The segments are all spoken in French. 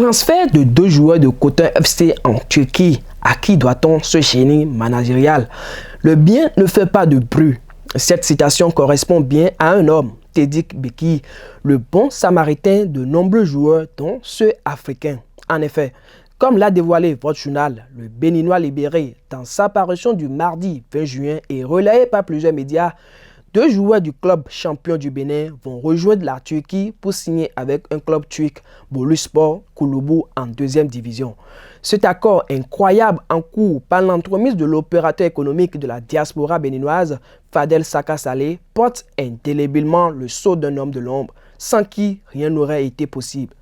Transfert de 2 joueurs de Coton FC en Turquie. À qui doit-on ce génie managérial? Le bien ne fait pas de bruit. Cette citation correspond bien à un homme, Tedik Beki, le bon samaritain de nombreux joueurs, dont ceux africains. En effet, comme l'a dévoilé votre journal, le Béninois libéré dans sa parution du mardi 20 juin et relayé par plusieurs médias, 2 joueurs du club champion du Bénin vont rejoindre la Turquie pour signer avec un club turc, Boluspor Kulübü, en 2e division. Cet accord incroyable en cours par l'entremise de l'opérateur économique de la diaspora béninoise, Fadel Saka Saleh, porte indéléblement le sceau d'un homme de l'ombre, sans qui rien n'aurait été possible.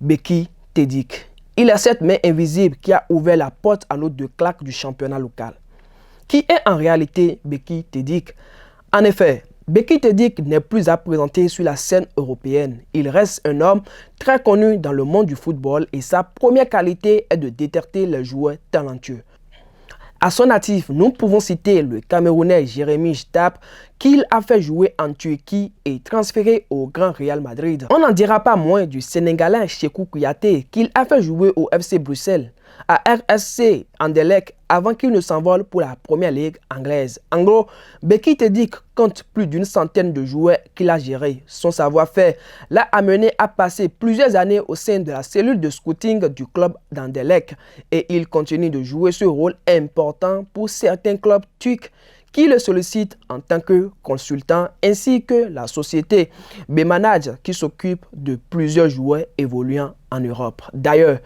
Beki Tedik. Il a cette main invisible qui a ouvert la porte à nos 2 claques du championnat local. Qui est en réalité Beki Tedik? En effet, Beki Tedik n'est plus à présenter sur la scène européenne. Il reste un homme très connu dans le monde du football et sa première qualité est de détecter les joueurs talentueux. À son actif, nous pouvons citer le Camerounais Jérémy Jdap qu'il a fait jouer en Turquie et transféré au Grand Real Madrid. On n'en dira pas moins du Sénégalais Cheikhou Kouyaté qu'il a fait jouer au FC Bruxelles, à RSC Anderlecht avant qu'il ne s'envole pour la première ligue anglaise. En gros, Beki Tedik compte plus d'une centaine de joueurs qu'il a gérés. Son savoir-faire l'a amené à passer plusieurs années au sein de la cellule de scouting du club d'Anderlecht et il continue de jouer ce rôle important pour certains clubs turcs qui le sollicitent en tant que consultant, ainsi que la société B-Manage qui s'occupe de plusieurs joueurs évoluant en Europe. D'ailleurs,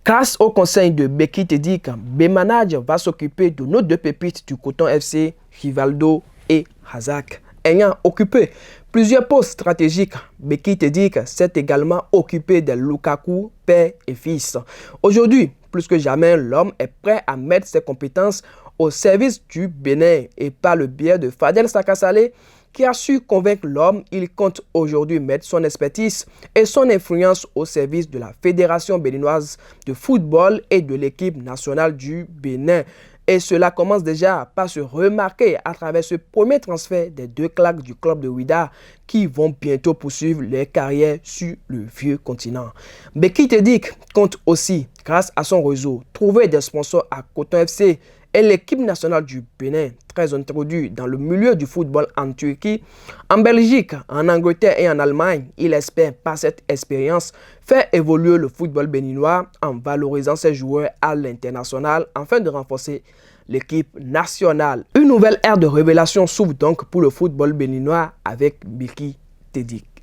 grâce au conseil de Beki Tedik, B-Manage va s'occuper de nos 2 pépites du Coton FC, Rivaldo et Hazak. Ayant occupé plusieurs postes stratégiques, Beki Tedik s'est également occupé de Lukaku, père et fils. Aujourd'hui, plus que jamais, l'homme est prêt à mettre ses compétences au service du Bénin et par le biais de Fadel Saka Saleh, qui a su convaincre l'homme, il compte aujourd'hui mettre son expertise et son influence au service de la Fédération béninoise de football et de l'équipe nationale du Bénin. Et cela commence déjà par se remarquer à travers ce premier transfert des 2 claques du club de Ouidah qui vont bientôt poursuivre leur carrière sur le vieux continent. Beki Tedik compte aussi, grâce à son réseau, trouver des sponsors à Coton FC et l'équipe nationale du Bénin, très introduit dans le milieu du football en Turquie, en Belgique, en Angleterre et en Allemagne. Il espère par cette expérience faire évoluer le football béninois en valorisant ses joueurs à l'international afin de renforcer l'équipe nationale. Une nouvelle ère de révélation s'ouvre donc pour le football béninois avec Beki Tedik.